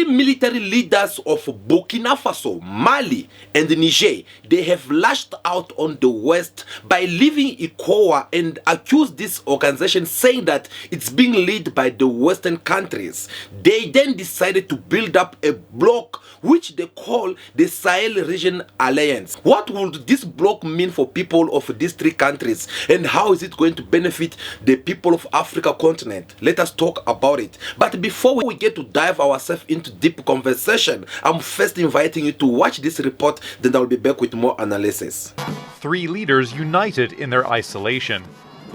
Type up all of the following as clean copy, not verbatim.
military leaders of Burkina Faso, Mali, and Niger, they have lashed out on the West by leaving ECOWAS and accused this organization, saying that it's being led by the Western countries. They then decided to build up a bloc which they call the Sahel Region Alliance. What would this bloc mean for people of these three countries, and how is it going to benefit the people of Africa continent? Let us talk about it. But before we get to dive ourselves into deep conversation, I'm first inviting you to watch this report, then I'll be back with more analysis. Three leaders united in their isolation.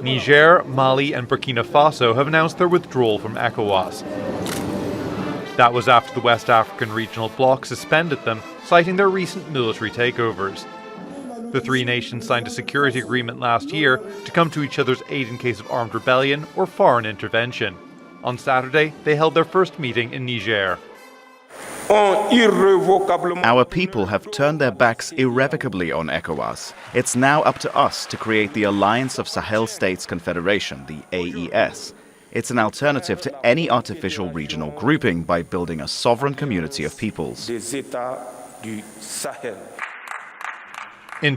Niger, Mali, and Burkina Faso have announced their withdrawal from ECOWAS. That was after the West African Regional Bloc suspended them, citing their recent military takeovers. The three nations signed a security agreement last year to come to each other's aid in case of armed rebellion or foreign intervention. On Saturday, they held their first meeting in Niger. Our people have turned their backs irrevocably on ECOWAS. It's now up to us to create the Alliance of Sahel States Confederation, the AES. It's an alternative to any artificial regional grouping by building a sovereign community of peoples. In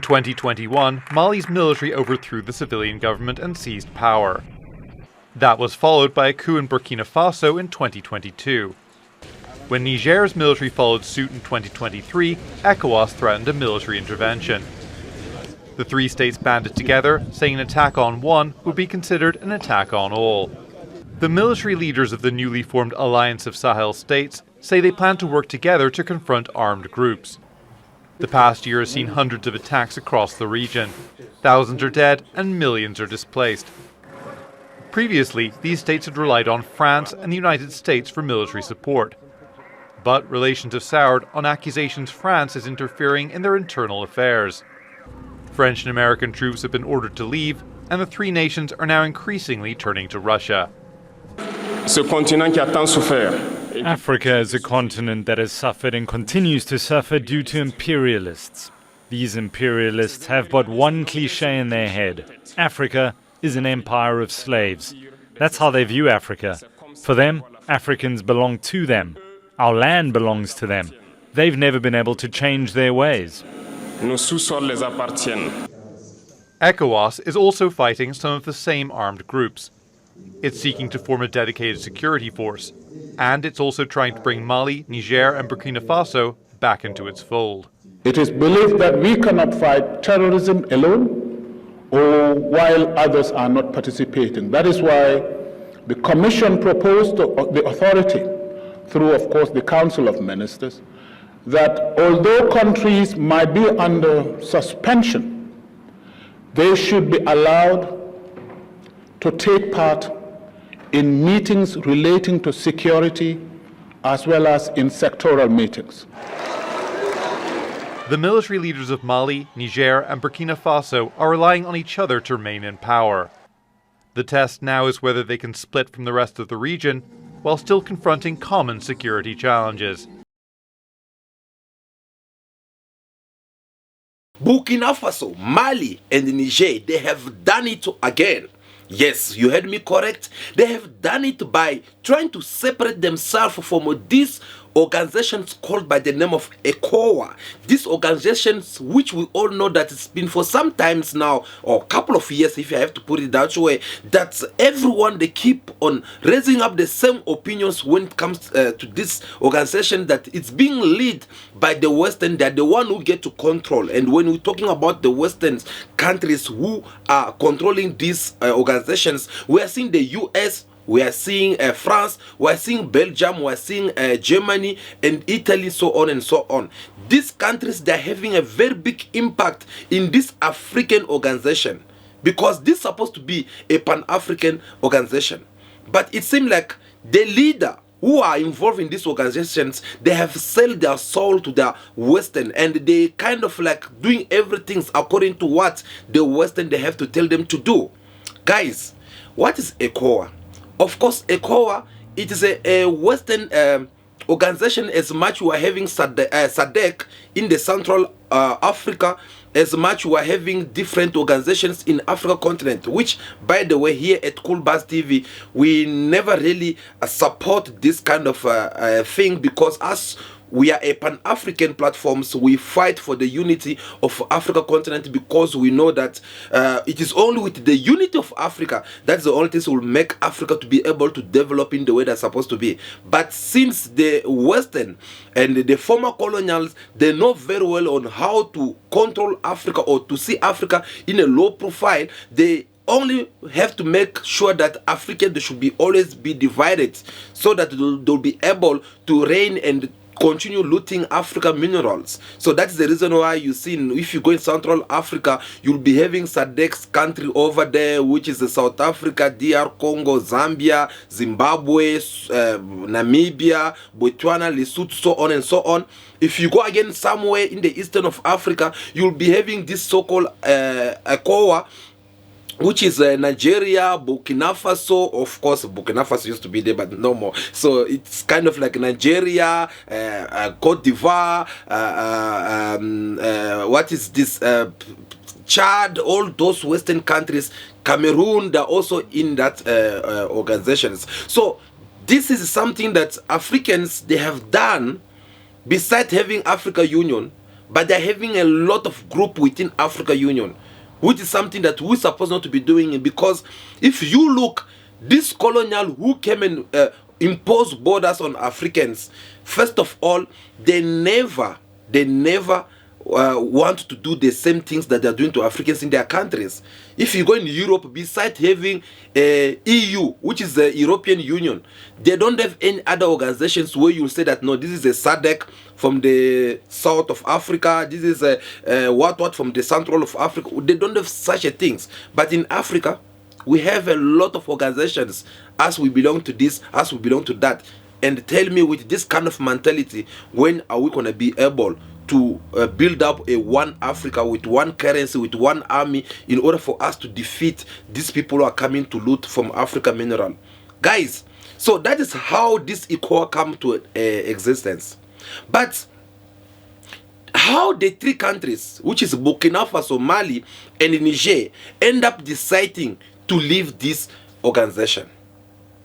2021, Mali's military overthrew the civilian government and seized power. That was followed by a coup in Burkina Faso in 2022. When Niger's military followed suit in 2023, ECOWAS threatened a military intervention. The three states banded together, saying an attack on one would be considered an attack on all. The military leaders of the newly formed Alliance of Sahel States say they plan to work together to confront armed groups. The past year has seen hundreds of attacks across the region. Thousands are dead and millions are displaced. Previously, these states had relied on France and the United States for military support. But relations have soured on accusations France is interfering in their internal affairs. French and American troops have been ordered to leave, and the three nations are now increasingly turning to Russia. Africa is a continent that has suffered and continues to suffer due to imperialists. These imperialists have but one cliché in their head. Africa is an empire of slaves. That's how they view Africa. For them, Africans belong to them. Our land belongs to them. They've never been able to change their ways. ECOWAS is also fighting some of the same armed groups. It's seeking to form a dedicated security force, and it's also trying to bring Mali, Niger and Burkina Faso back into its fold. It is believed that we cannot fight terrorism alone or while others are not participating. That is why the Commission proposed to the authority, through of course the Council of Ministers, that although countries might be under suspension, they should be allowed to take part in meetings relating to security as well as in sectoral meetings. The military leaders of Mali, Niger and Burkina Faso are relying on each other to remain in power. The test now is whether they can split from the rest of the region while still confronting common security challenges. Burkina Faso, Mali and Niger, they have done it again. Yes, you heard me correct. They have done it by trying to separate themselves from these organizations called by the name of ECOWAS. These organizations, which we all know that it's been for some times now, or a couple of years if I have to put it that way, that everyone, they keep on raising up the same opinions when it comes to this organization, that it's being led by the Western. They're the one who get to control. And when we're talking about the Western countries who are controlling these organizations, we are seeing the US, we are seeing France, we are seeing Belgium, we are seeing Germany and Italy, so on and so on. These countries, they're having a very big impact in this African organization, because this is supposed to be a Pan-African organization. But it seems like the leader who are involved in these organizations, they have sold their soul to the Western, and they kind of like doing everything according to what the Western they have to tell them to do. Guys, what is ECOWAS? Of course, ECOWAS, it is a Western organization, as much we are having SADC in the Central Africa, as much we are having different organizations in Africa continent, which, by the way, here at Cool Buzz TV, we never really support this kind of thing, because as we are a Pan-African platforms, we fight for the unity of Africa continent, because we know that it is only with the unity of Africa that's the only thing that will make Africa to be able to develop in the way they're supposed to be. But since the Western and the former colonials, they know very well on how to control Africa or to see Africa in a low profile, they only have to make sure that Africans should be always be divided, so that they'll be able to reign and continue looting African minerals. So that's the reason why you see, if you go in Central Africa, you'll be having SADC's country over there, which is South Africa, DR Congo, Zambia, Zimbabwe, Namibia, Botswana, Lesotho, so on and so on. If you go again somewhere in the eastern of Africa, you'll be having this so-called ECOWA, which is Nigeria, Burkina Faso. Of course, Burkina Faso used to be there, but no more. So it's kind of like Nigeria, Cote d'Ivoire, what is this? Chad, all those Western countries, Cameroon, they're also in that organizations. So this is something that Africans, they have done, besides having Africa Union, but they're having a lot of group within Africa Union, which is something that we're supposed not to be doing. Because if you look, this colonial who came and imposed borders on Africans, first of all, they never want to do the same things that they're doing to Africans in their countries. If you go in Europe, besides having EU, which is the European Union, they don't have any other organizations where you'll say that, no, this is a SADC from the south of Africa, this is a what from the central of Africa. They don't have such a things. But in Africa, we have a lot of organizations, as we belong to this, as we belong to that. And tell me, with this kind of mentality, when are we going to be able to build up a one Africa with one currency, with one army, in order for us to defeat these people who are coming to loot from Africa mineral? Guys, so that is how this ECOWA come to existence. But how the three countries, which is Burkina Faso, Mali, and Niger, end up deciding to leave this organization?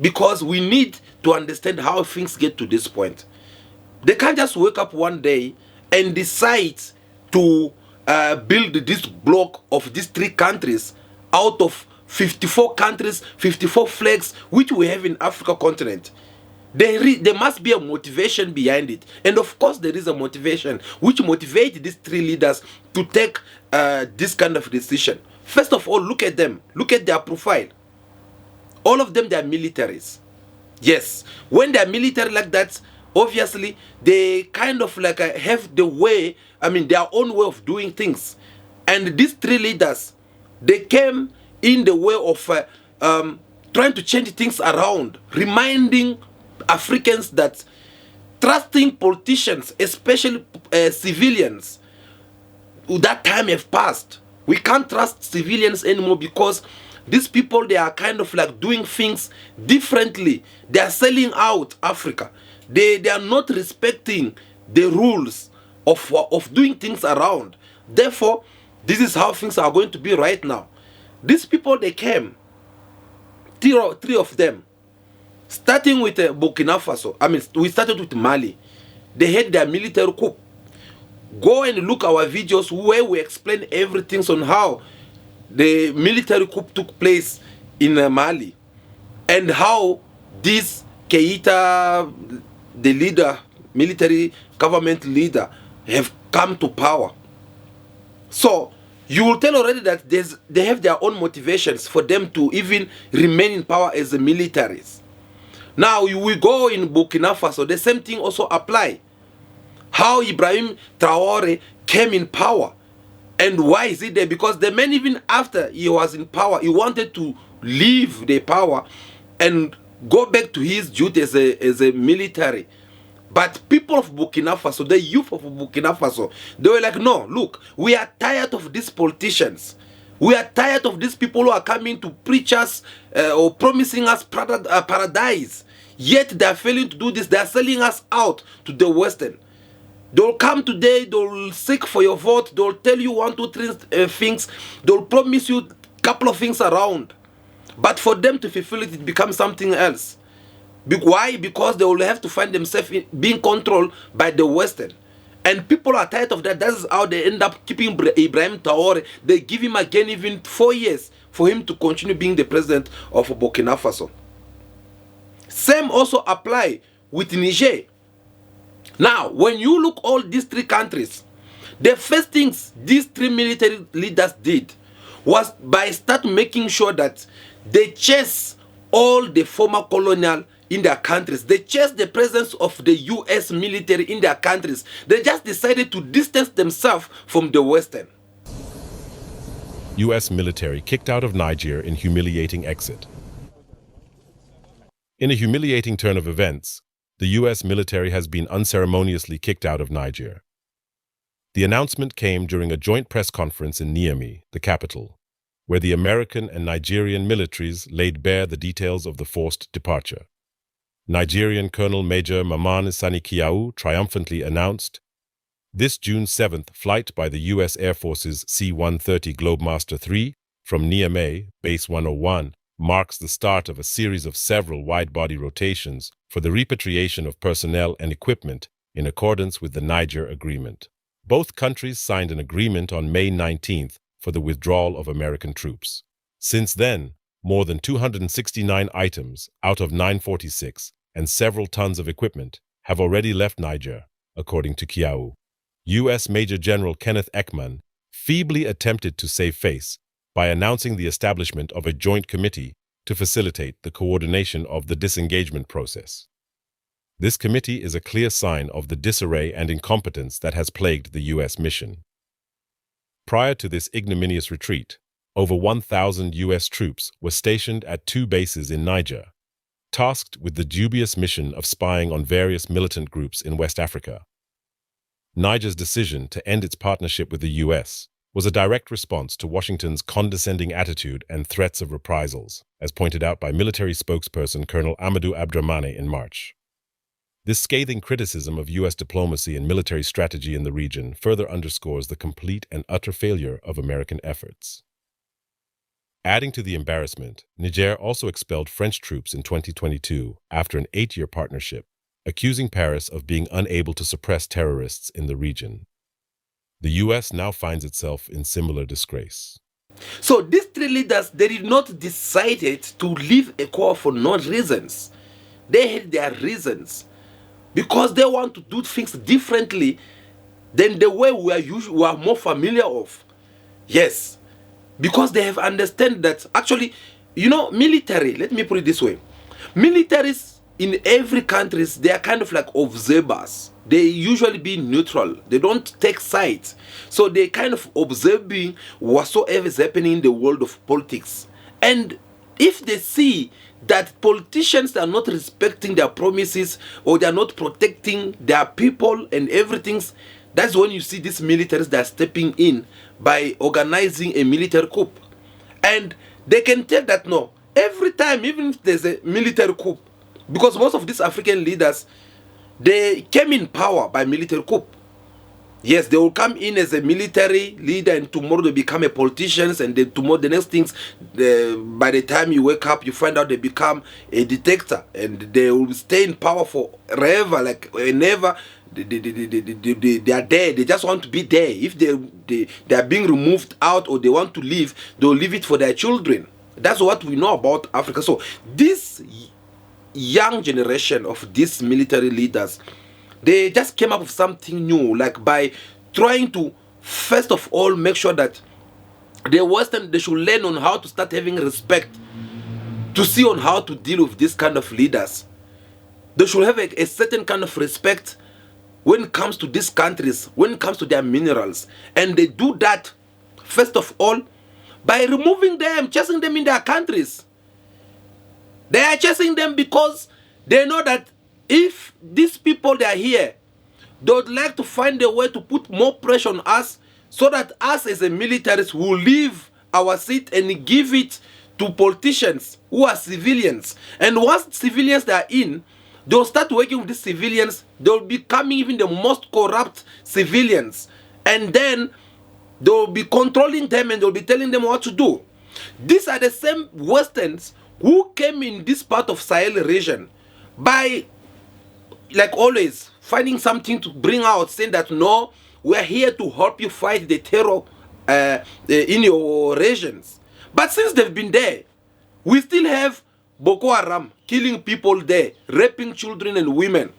Because we need to understand how things get to this point. They can't just wake up one day and decide to build this block of these three countries out of 54 countries, 54 flags, which we have in Africa continent. There must be a motivation behind it. And of course there is a motivation which motivates these three leaders to take this kind of decision. First of all, look at them. Look at their profile. All of them, they are militaries. Yes. When they are military like that, obviously they kind of like have the way, their own way of doing things. And these three leaders, they came in the way of trying to change things around, reminding Africans that trusting politicians, especially civilians, that time have passed. We can't trust civilians anymore, because these people, they are kind of like doing things differently. They are selling out Africa. They are not respecting the rules of doing things around. Therefore, this is how things are going to be right now. These people, they came, three of them, starting with Burkina Faso. We started with Mali. They had their military coup. Go and look our videos where we explain everything on how the military coup took place in Mali, and how this Keita, the leader, military government leader, have come to power. So you will tell already that they have their own motivations for them to even remain in power as the militaries. Now we go in Burkina Faso, the same thing also apply. How IBRAHIM TRAORE came in power. And why is it there? Because the man, even after he was in power, he wanted to leave the power and go back to his duty as a military. But people of Burkina Faso, the youth of Burkina Faso, they were like, no, look, we are tired of these politicians. We are tired of these people who are coming to preach us or promising us paradise. Yet they are failing to do this. They are selling us out to the Western. They'll come today, they'll seek for your vote, they'll tell you 1, 2, 3 things, they'll promise you a couple of things around. But for them to fulfill it, it becomes something else. Why? Because they will have to find themselves being controlled by the Western. And people are tired of that. That's how they end up keeping Ibrahim Traore. They give him again even 4 years for him to continue being the president of Burkina Faso. Same also apply with Niger. Now, when you look all these 3 countries, the first things these 3 military leaders did was by start making sure that they chase all the former colonial in their countries. They chase the presence of the US military in their countries. They just decided to distance themselves from the Western. US military kicked out of Niger in humiliating exit. In a humiliating turn of events, the US military has been unceremoniously kicked out of Niger. The announcement came during a joint press conference in Niamey, the capital, where the American and Nigerian militaries laid bare the details of the forced departure. Nigerian Colonel Major Mamman Sani Kiau triumphantly announced, "This June 7th flight by the U.S. Air Force's C-130 Globemaster III from Niamey, Base 101, marks the start of a series of several wide-body rotations for the repatriation of personnel and equipment in accordance with the Niger Agreement." Both countries signed an agreement on May 19th for the withdrawal of American troops. Since then, more than 269 items out of 946 and several tons of equipment have already left Niger, according to Kiau. U.S. Major General Kenneth Ekman feebly attempted to save face by announcing the establishment of a joint committee to facilitate the coordination of the disengagement process. This committee is a clear sign of the disarray and incompetence that has plagued the U.S. mission. Prior to this ignominious retreat, over 1,000 U.S. troops were stationed at 2 bases in Niger, tasked with the dubious mission of spying on various militant groups in West Africa. Niger's decision to end its partnership with the U.S. was a direct response to Washington's condescending attitude and threats of reprisals, as pointed out by military spokesperson Colonel Amadou Abdramane in March. This scathing criticism of U.S. diplomacy and military strategy in the region further underscores the complete and utter failure of American efforts. Adding to the embarrassment, Niger also expelled French troops in 2022 after an 8-year partnership, accusing Paris of being unable to suppress terrorists in the region. The U.S. now finds itself in similar disgrace. So these 3 leaders, they did not decide to leave ECOWAS for no reasons. They had their reasons because they want to do things differently than the way we are more familiar of. Yes, because they have understood that actually, military, let me put it this way. Militaries in every country, they are kind of like observers. They usually be neutral. They don't take sides. So they kind of observing whatsoever is happening in the world of politics. And if they see that politicians are not respecting their promises or they are not protecting their people and everything, that's when you see these militaries that are stepping in by organizing a military coup. And they can tell that no, every time, even if there's a military coup, because most of these African leaders, they came in power by military coup. Yes, they will come in as a military leader and tomorrow they become a politicians, and then tomorrow the next things, by the time you wake up, you find out they become a dictator and they will stay in power forever, like whenever they are there. They just want to be there. If they are being removed out or they want to leave, they'll leave it for their children. That's what we know about Africa. So this young generation of these military leaders, they just came up with something new, like by trying to first of all make sure that the Western, they should learn on how to start having respect, to see on how to deal with this kind of leaders. They should have a certain kind of respect when it comes to these countries, when it comes to their minerals. And they do that first of all by removing them, chasing them in their countries. They are chasing them because they know that if these people that are here, they would like to find a way to put more pressure on us so that us as a militaries will leave our seat and give it to politicians who are civilians. And once civilians that are in, they'll start working with the civilians. They'll be becoming even the most corrupt civilians. And then they'll be controlling them and they'll be telling them what to do. These are the same Westerns who came in this part of Sahel region by, like always, finding something to bring out, saying that no, we're here to help you fight the terror in your regions. But since they've been there, we still have Boko Haram killing people there, raping children and women.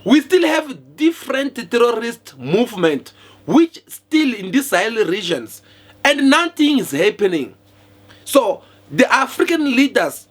We still have different terrorist movement which still in these Sahel regions, and nothing is happening. So the African leaders,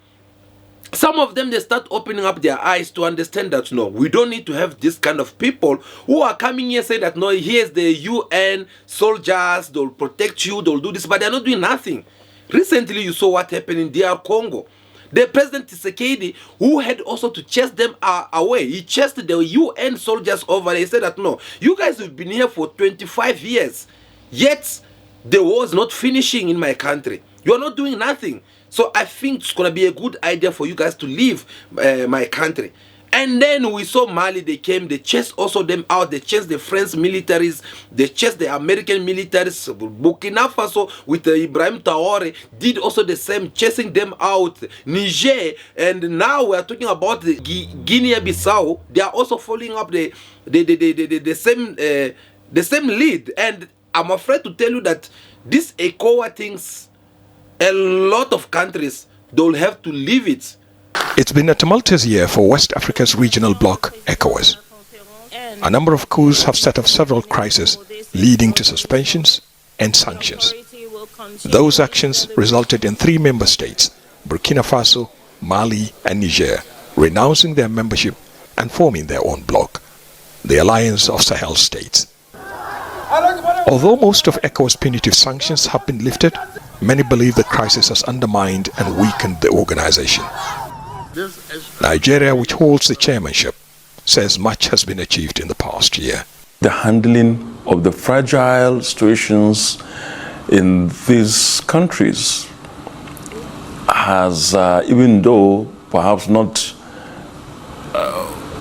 some of them, they start opening up their eyes to understand that no, we don't need to have this kind of people who are coming here saying that no, here's the UN soldiers, they'll protect you, they'll do this, but they're not doing nothing. Recently, you saw what happened in DR Congo. The President Tshisekedi, who had also to chase them away, he chased the UN soldiers over there. He said that no, you guys have been here for 25 years, yet the war is not finishing in my country. You are not doing nothing. So I think it's going to be a good idea for you guys to leave my country. And then we saw Mali, they came, they chased also them out, they chased the French militaries, they chased the American militaries. Burkina Faso with IBRAHIM TRAORE did also the same, chasing them out. Niger, and now we are talking about the Guinea-Bissau, they are also following up the same lead. And I'm afraid to tell you that this ECOWAS things, a lot of countries, they'll have to leave it. It's been a tumultuous year for West Africa's regional bloc, ECOWAS. A number of coups have set off several crises, leading to suspensions and sanctions. Those actions resulted in 3 member states, Burkina Faso, Mali and Niger, renouncing their membership and forming their own bloc, the Alliance of Sahel States. Although most of ECOWAS' punitive sanctions have been lifted, many believe the crisis has undermined and weakened the organization. Nigeria, which holds the chairmanship, says much has been achieved in the past year. The handling of the fragile situations in these countries has, even though perhaps not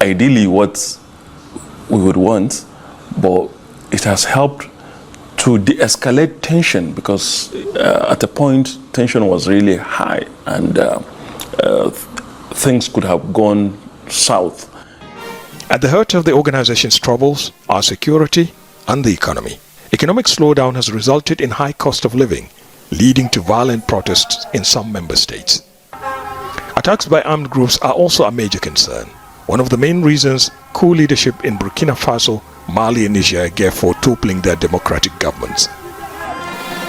ideally what we would want, but it has helped to de-escalate tension, because at a point tension was really high and things could have gone south. At the heart of the organization's troubles are security and the economy. Economic slowdown has resulted in high cost of living, leading to violent protests in some member states. Attacks by armed groups are also a major concern. One of the main reasons coup leadership in Burkina Faso, Mali and Niger gave for toppling their democratic governments.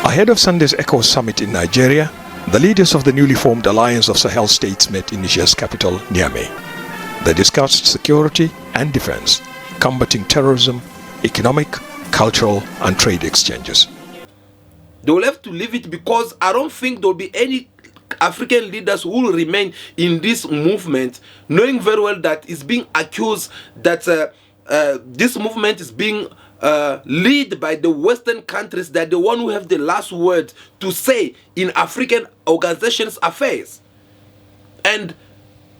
Ahead of Sunday's ECOWAS summit in Nigeria, the leaders of the newly formed Alliance of Sahel States met in Niger's capital, Niamey. They discussed security and defense, combating terrorism, economic, cultural and trade exchanges. They will have to leave it, because I don't think there will be any African leaders who will remain in this movement, knowing very well that it's being accused that this movement is being led by the Western countries, that the one who have the last word to say in African organizations' affairs. And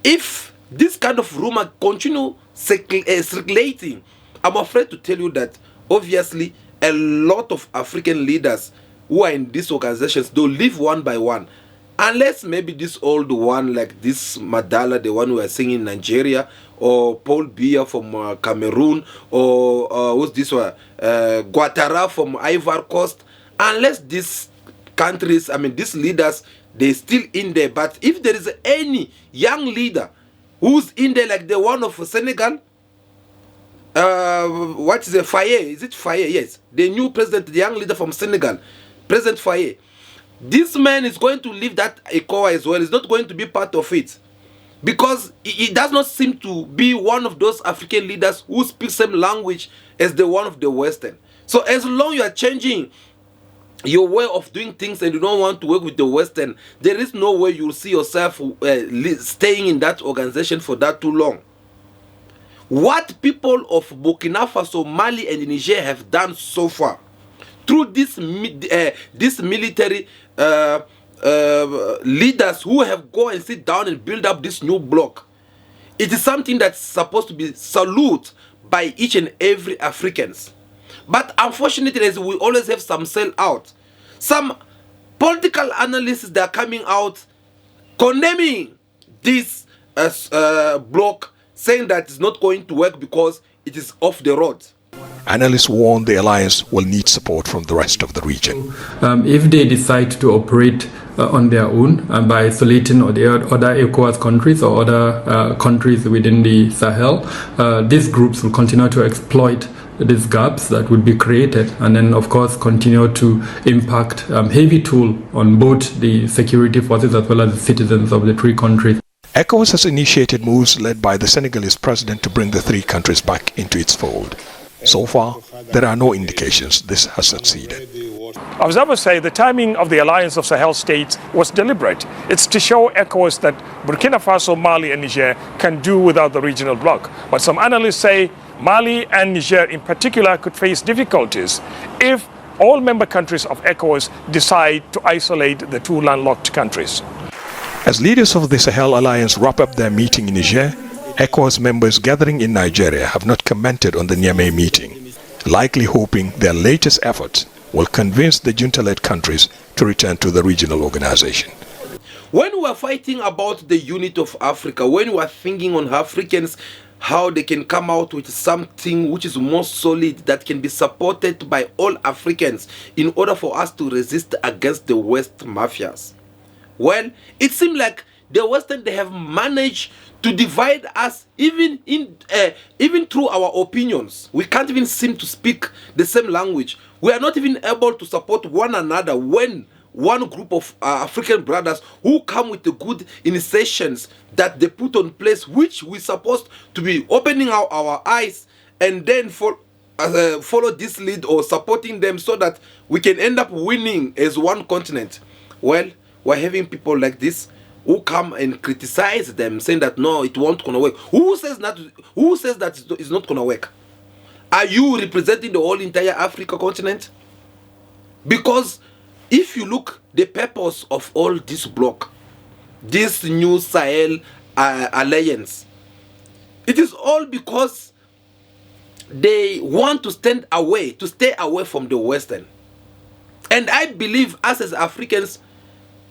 if this kind of rumor continue circulating, I'm afraid to tell you that obviously a lot of African leaders who are in these organizations, they'll leave one by one. Unless maybe this old one, like this Madala, the one we are seeing in Nigeria, or Paul Biya from Cameroon, or who's this one, Guattara from Ivory Coast. Unless these countries, I mean these leaders, they're still in there. But if there is any young leader who's in there, like the one of Senegal, what is it, Faye? Is it Faye? Yes, the new president, the young leader from Senegal, President Faye. This man is going to leave that ECOWAS as well. He's not going to be part of it, because he does not seem to be one of those African leaders who speak same language as the one of the Western. So as long as you are changing your way of doing things and you don't want to work with the Western, there is no way you will see yourself staying in that organization for that too long. What people of Burkina Faso, Mali and Niger have done so far through this military leaders who have go and sit down and build up this new bloc, It is something that's supposed to be saluted by each and every Africans. But unfortunately, we always have some sell out. Some political analysts that are coming out condemning this bloc, saying that it's not going to work because it is off the road. Analysts warn the alliance will need support from the rest of the region. If they decide to operate on their own by isolating other ECOWAS countries or other countries within the Sahel, these groups will continue to exploit these gaps that would be created, and then of course continue to impact heavy toll on both the security forces as well as the citizens of the three countries. ECOWAS has initiated moves led by the Senegalese president to bring the three countries back into its fold. So far, there are no indications this has succeeded. Observers say the timing of the alliance of Sahel states was deliberate. It's to show ECOWAS that Burkina Faso, Mali and Niger can do without the regional bloc. But some analysts say Mali and Niger in particular could face difficulties if all member countries of ECOWAS decide to isolate the two landlocked countries. As leaders of the Sahel Alliance wrap up their meeting in Niger, ECOWAS members gathering in Nigeria have not commented on the Niamey meeting, likely hoping their latest efforts will convince the junta-led countries to return to the regional organization. When we are fighting about the unity of Africa, when we are thinking on Africans, how they can come out with something which is more solid, that can be supported by all Africans in order for us to resist against the West mafias. Well, it seems like the Western, they have managed to divide us even through our opinions. We can't even seem to speak the same language. We are not even able to support one another when one group of African brothers who come with the good initiations that they put on place, which we're supposed to be opening our eyes and then follow this lead or supporting them so that we can end up winning as one continent. Well, we're having people like this who come and criticize them, saying that no, it won't gonna work. Who says that it's not gonna work? Are you representing the whole entire Africa continent? Because if you look the purpose of all this bloc, this new Sahel alliance, it is all because they want to stay away from the Western. And I believe us as Africans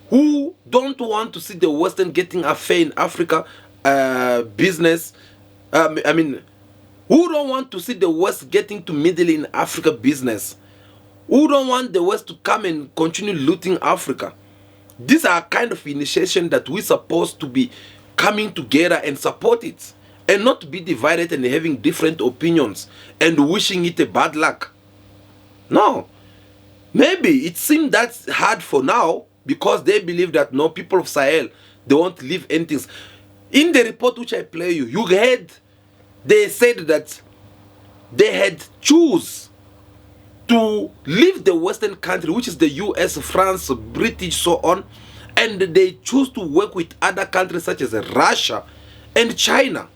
who don't want to see the Western getting a say in Africa business, who don't want to see the West getting to middle in Africa business, who don't want the West to come and continue looting Africa. These are kind of initiation that we're supposed to be coming together and support it, and not be divided and having different opinions and wishing it a bad luck. No. Maybe it seems that's hard for now because they believe that no, people of Sahel, they won't leave anything. In the report which I play you heard they said that they had choose to leave the Western country, which is the US, France, British, so on, and they choose to work with other countries such as Russia and China.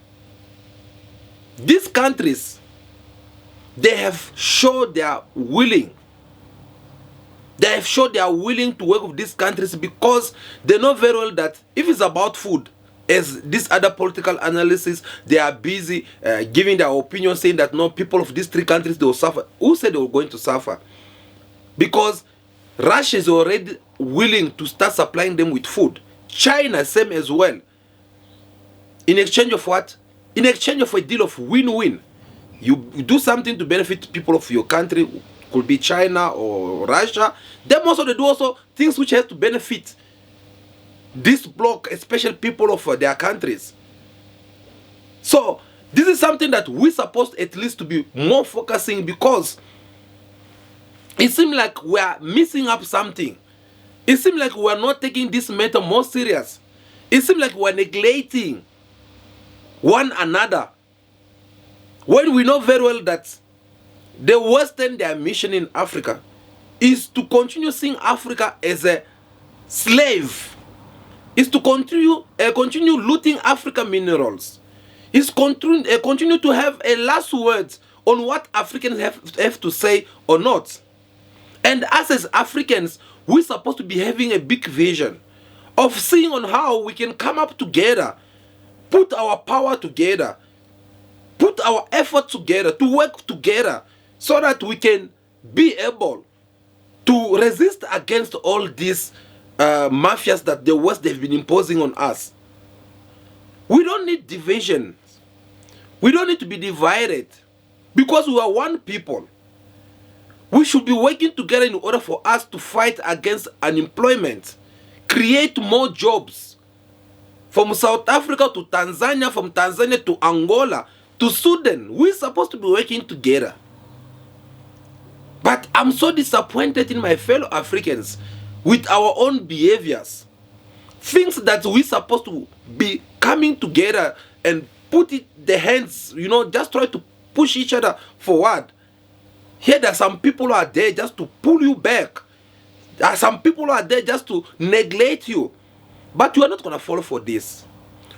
These countries, they have showed they are willing. They have showed they are willing to work with these countries because they know very well that if it's about food, as these other political analysts, they are busy giving their opinion, saying that no, people of these three countries, they will suffer. Who said they were going to suffer? Because Russia is already willing to start supplying them with food. China, same as well. In exchange of what? In exchange of a deal of win-win. You do something to benefit people of your country, could be China or Russia. Them also, they do also things which have to benefit this bloc, especially people of their countries. So this is something that we're supposed at least to be more focusing, because it seems like we are missing up something. It seems like we are not taking this matter more serious. It seems like we are neglecting one another, when we know very well that the Western, their mission in Africa is to continue seeing Africa as a slave, is to continue looting African minerals, is continue to have a last word on what Africans have to say or not. And us as Africans, we're supposed to be having a big vision of seeing on how we can come up together put our power together, put our effort together, to work together, so that we can be able to resist against all these mafias that the West have been imposing on us. We don't need division. We don't need to be divided, because we are one people. We should be working together in order for us to fight against unemployment, create more jobs. From South Africa to Tanzania, from Tanzania to Angola to Sudan, we're supposed to be working together. But I'm so disappointed in my fellow Africans with our own behaviors. Things that we're supposed to be coming together and put the hands, just try to push each other forward. Here there are some people who are there just to pull you back. There are some people who are there just to neglect you. But you are not going to fall for this.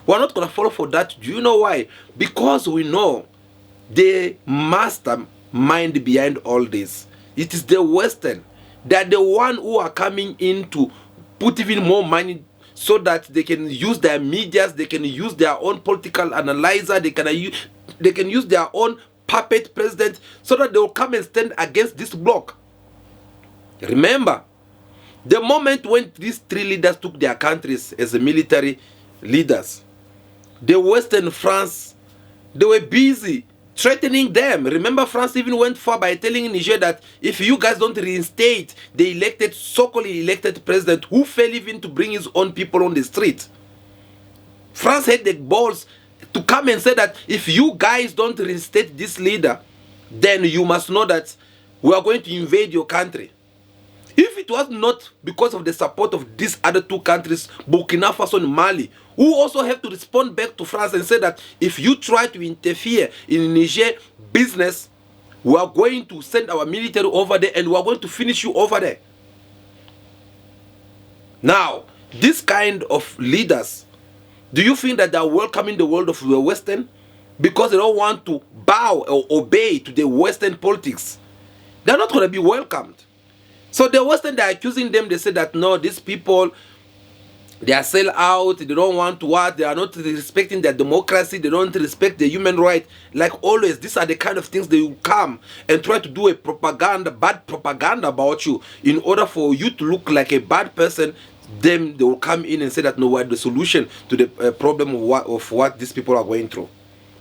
We are not going to fall for that. Do you know why? Because we know the mastermind behind all this. It is the Western. They are the one who are coming in to put even more money so that they can use their medias, they can use their own political analyzer, they can use their own puppet president, so that they will come and stand against this bloc. Remember, the moment when these three leaders took their countries as the military leaders, the Western France, they were busy threatening them. Remember, France even went far by telling Niger that if you guys don't reinstate the so-called elected president, who fell even to bring his own people on the street, France had the balls to come and say that if you guys don't reinstate this leader, then you must know that we are going to invade your country. If it was not because of the support of these other two countries, Burkina Faso and Mali, who also have to respond back to France and say that if you try to interfere in Niger business, we are going to send our military over there and we are going to finish you over there. Now, this kind of leaders, do you think that they are welcoming the world of the Western because they don't want to bow or obey to the Western politics? They're not going to be welcomed. So the Western, they're accusing them. They say that no, these people, they are sell out. They don't want to what? They are not respecting their democracy. They don't respect the human right. Like always, these are the kind of things they will come and try to do a bad propaganda about you in order for you to look like a bad person. Then they will come in and say that no, we're the solution to the problem of what these people are going through.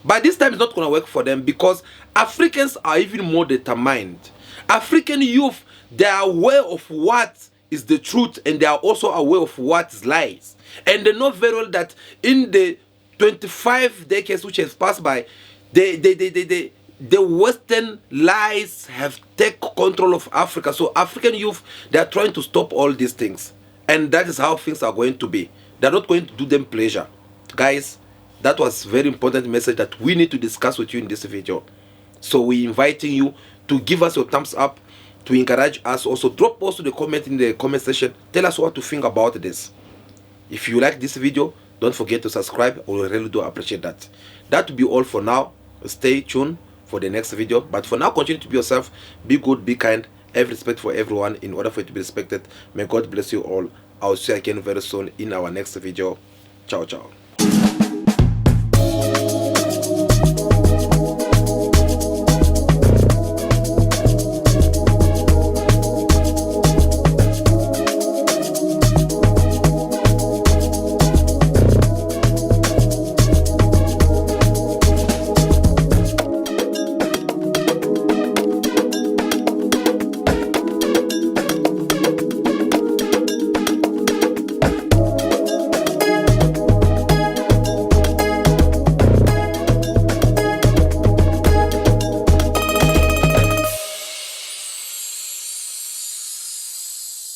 But this time it's not going to work for them, because Africans are even more determined. African youth, they are aware of what is the truth, and they are also aware of what is lies. And they know very well that in the 25 decades which has passed by, the Western lies have taken control of Africa. So African youth, they are trying to stop all these things. And that is how things are going to be. They're not going to do them pleasure. Guys, that was a very important message that we need to discuss with you in this video. So we're inviting you to give us your thumbs up, to encourage us. Also, drop also the comment in the comment section. Tell us what you think about this. If you like this video, don't forget to subscribe. We really do appreciate that. That will be all for now. Stay tuned for the next video. But for now, continue to be yourself. Be good, be kind. Have respect for everyone in order for it to be respected. May God bless you all. I'll see you again very soon in our next video. Ciao, ciao.